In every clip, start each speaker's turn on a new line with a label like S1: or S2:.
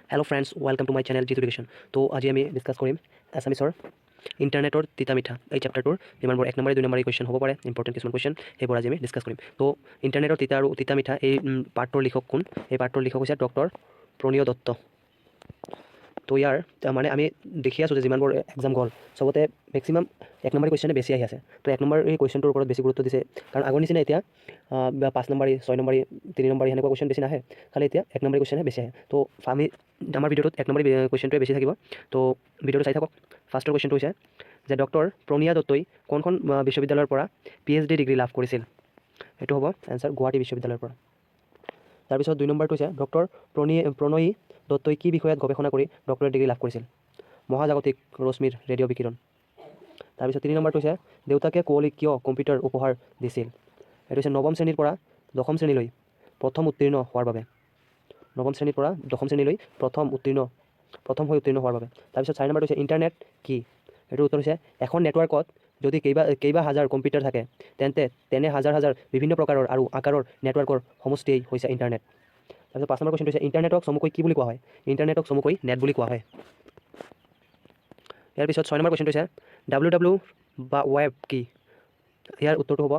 S1: Hello friends, welcome to my channel Jitu Education. তো আজি আমি ডিসকাস কৰিম এছামিছৰ ইণ্টাৰনেটৰ তিতা মিঠা এই চেপ্টাৰটোৰ যিমানবোৰ 1 নম্বৰ 2 নম্বৰ কুৱেশ্যন হ'ব পাৰে ইম্পৰ্টেণ্ট কিছুমান কুৱেশ্যন সেইবোৰ আজি আমি ডিসকাস কৰিম। তো ইণ্টাৰনেটৰ তিতা আৰু তিতা মিঠা এই পাৰ্টৰ লিখক কোন? এই পাৰ্টৰ লিখক হৈছে ডক্টৰ প্ৰণীয় দত্ত। তো ইয়াৰ মানে আমি দেখি আছোঁ যে যিমানবোৰ এক্সাম গ'ল চবতে মেক্সিমাম 1 নম্বৰ কুৱেশ্যনে বেছি আহি আছে। তো 1 নম্বৰ এই কুৱেশ্যনটোৰ ওপৰত বেছি গুৰুত্ব দিছে কাৰণ আগৰ নিচিনা এতিয়া 5 নম্বৰ 6 নম্বৰ 3 নম্বৰ সেনেকুৱা কুৱেশ্যন বেছি নাহে, খালি এতিয়া 1 নম্বৰ কুৱেশ্যনে বেছি আহে। তো আমি আমাৰ ভিডিঅ'টোত 1 নম্বৰ কুৱেশ্যনটোৱে বেছি থাকিব। তো ভিডিঅ'টো চাই থাকক। ফাৰ্ষ্টৰ কুৱেশ্যনটো হৈছে যে ডক্টৰ প্ৰণীয়া দত্তই কোনখন বিশ্ববিদ্যালয়ৰ পৰা PhD ডিগ্ৰী লাভ কৰিছিল? এইটো হ'ব এনচাৰ গুৱাহাটী বিশ্ববিদ্যালয়ৰ পৰা। তাৰপিছত 2 নম্বৰটো হৈছে ডক্টৰ প্ৰণয়ী দত্তই কি বিষয়ত গৱেষণা কৰি ডক্টৰেট ডিগ্ৰী লাভ কৰিছিল? মহাজাগতিক ৰশ্মিৰ ৰেডিঅ' বিকিৰণ। তাৰপিছত 3 নম্বৰটো হৈছে দেউতাকে কুঁৱলীক কিয় কম্পিউটাৰ উপহাৰ দিছিল? এইটো হৈছে 9ম শ্ৰেণীৰ পৰা 10ম শ্ৰেণীলৈ প্ৰথম উত্তীৰ্ণ হোৱাৰ বাবে। 9ম শ্ৰেণীৰ পৰা 10ম শ্ৰেণীলৈ প্ৰথম হৈ উত্তীৰ্ণ হোৱাৰ বাবে। তাৰপিছত 4 নম্বৰটো হৈছে ইণ্টাৰনেট কি? এইটোৰ উত্তৰ হৈছে এখন নেটৱৰ্কত যদি কেইবা হাজাৰ কম্পিউটাৰ থাকে তেনে হাজাৰ বিভিন্ন প্ৰকাৰৰ আৰু আকাৰৰ নেটৱৰ্কৰ সমষ্টিয়েই হৈছে ইণ্টাৰনেট। তাৰপিছত 5 নম্বৰ কুৱেশ্যনটো হৈছে ইণ্টাৰনেটক চমুকৈ কি বুলি কোৱা হয়? ইণ্টাৰনেটক চমুকৈ নেট বুলি কোৱা হয়। ইয়াৰ পিছত 6 নম্বৰ কুৱেশ্যনটো হৈছে WW বা ৱেব কি? ইয়াৰ উত্তৰটো হ'ব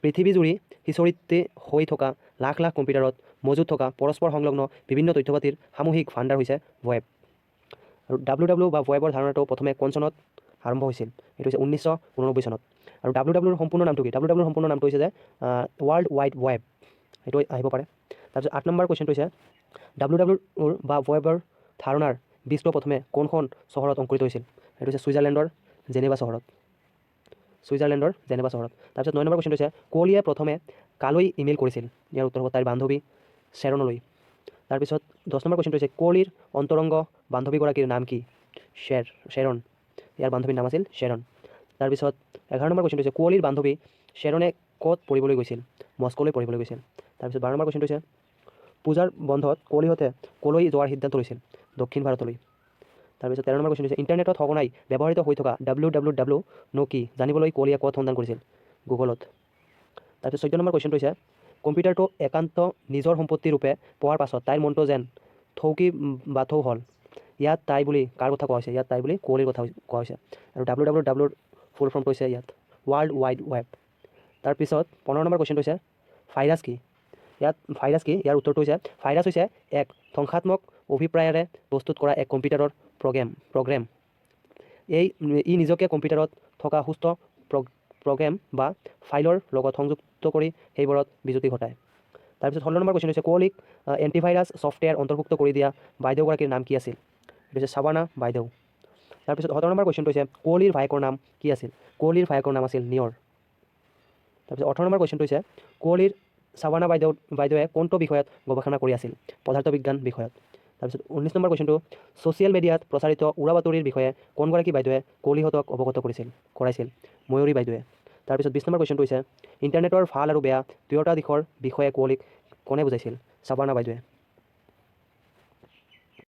S1: পৃথিৱীজুৰি সিঁচৰিত হৈ থকা লাখ লাখ কম্পিউটাৰত মজুত থকা পৰস্পৰ সংলগ্ন বিভিন্ন তথ্যপাতিৰ সামূহিক ভাণ্ডাৰ হৈছে ৱেব। আৰু WW বা ৱেবৰ ধাৰণাটো প্ৰথমে কোন চনত আৰম্ভ হৈছিল? এইটো হৈছে 1989 চনত। আৰু WWৰ সম্পূৰ্ণ নামটো কি? WWৰ সম্পূৰ্ণ নামটো হৈছে যে ৱৰ্ল্ড ৱাইড ৱেব, সেইটো আহিব পাৰে। তাৰপিছত 8 নম্বৰ কুৱেশ্যনটো হৈছে WW বা ৱেবৰ ধাৰণাৰ বীজটো প্ৰথমে কোনখন চহৰত অংকুৰিত হৈছিল? এইটো হৈছে ছুইজাৰলেণ্ডৰ জেনেভা চহৰত। তাৰপিছত 9 নম্বৰ কুৱেশ্যনটো হৈছে কুঁৱলীয়ে প্ৰথমে কালৈ ইমেইল কৰিছিল? ইয়াৰ উত্তৰ হ'ব তাইৰ বান্ধৱী শ্বেৰণলৈ। তাৰপিছত 10 নম্বৰ কুৱেশ্যনটো হৈছে কুঁৱলীৰ অন্তৰংগ বান্ধৱীগৰাকীৰ নাম কি? শ্বেৰণ। ইয়াৰ বান্ধৱীৰ নাম আছিল শ্বেৰণ। তাৰপিছত 11 নম্বৰ কুৱেশ্যনটো হৈছে কুঁৱলীৰ বান্ধৱী শ্বেৰণে ক'ত পঢ়িবলৈ গৈছিল? মস্কোলৈ পঢ়িবলৈ গৈছিল। তাৰপিছত 12 নম্বৰ কুৱেশ্যনটো হৈছে পূজাৰ বন্ধত কুঁৱলীহঁতে ক'লৈ যোৱাৰ সিদ্ধান্ত লৈছিল? দক্ষিণ ভাৰতলৈ। তাৰপিছত 13 নম্বৰ কুৱেশ্যন হৈছে ইণ্টাৰনেটত সঘনাই ব্যৱহৃত হৈ থকা WWW নো কি জানিবলৈ কুঁৱলীয়ে ক'ত সন্ধান কৰিছিল? গুগলত। তাৰপিছত 14 নম্বৰ কুৱেশ্যনটো হৈছে কম্পিউটাৰটো একান্ত নিজৰ সম্পত্তি ৰূপে পোৱাৰ পাছত তাইৰ মনটো যেন থৌকি বাথৌ হ'ল। ইয়াত তাই বুলি কাৰ কথা কোৱা হৈছে? ইয়াত তাই বুলি কুঁৱলীৰ কথা কোৱা হৈছে। আৰু WWWৰ ফুল ফৰ্মটো হৈছে ইয়াত ৱৰ্ল্ড ৱাইড ৱেব। তাৰপিছত 15 নম্বৰ কুৱেশ্যনটো হৈছে ভাইৰাছ কি? ইয়াৰ উত্তৰটো হৈছে ভাইৰাছ হৈছে এক ধ্বংসাত্মক অভিপ্ৰায়েৰে প্ৰস্তুত কৰা এক কম্পিউটাৰৰ প্ৰগ্ৰেম। ই নিজকে কম্পিউটাৰত থকা সুস্থ প্ৰগ্ৰেম বা ফাইলৰ লগত সংযুক্ত কৰি সেইবোৰত বিজুতি ঘটায়। তাৰপিছত 16 নম্বৰ কুৱেশ্যন হৈছে কুঁৱলীক এণ্টিভাইৰাছ ছফ্টৱেৰ অন্তৰ্ভুক্ত কৰি দিয়া বাইদেউগৰাকীৰ নাম কি আছিল? এইটো হৈছে চাৱানা বাইদেউ। তাৰপিছত 17 নম্বৰ কুৱেশ্যনটো হৈছে কুঁৱলীৰ ভায়েকৰ নাম কি আছিল? কুঁৱলীৰ ভায়েকৰ নাম আছিল নিয়ৰ। তাৰপিছত 18 নম্বৰ কুৱেশ্যনটো হৈছে কুঁৱলীৰ চাৱানা বাইদেৱে কোনটো বিষয়ত গৱেষণা কৰি আছিল? পদাৰ্থ বিজ্ঞান বিষয়ত। তাৰপিছত 19 নম্বৰ কুৱেশ্যনটো ছ'চিয়েল মিডিয়াত প্ৰচাৰিত উৰা বাতৰিৰ বিষয়ে কোনগৰাকী বাইদেৱে কুঁৱলীহঁতক অৱগত কৰাইছিল? ময়ূৰী বাইদেৱে। তাৰপিছত 20 নম্বৰ কুৱেশ্যনটো হৈছে ইণ্টাৰনেটৰ ভাল আৰু বেয়া দুয়োটা দিশৰ বিষয়ে কুঁৱলীক কোনে বুজাইছিল? চাৱানা বাইদেৱে।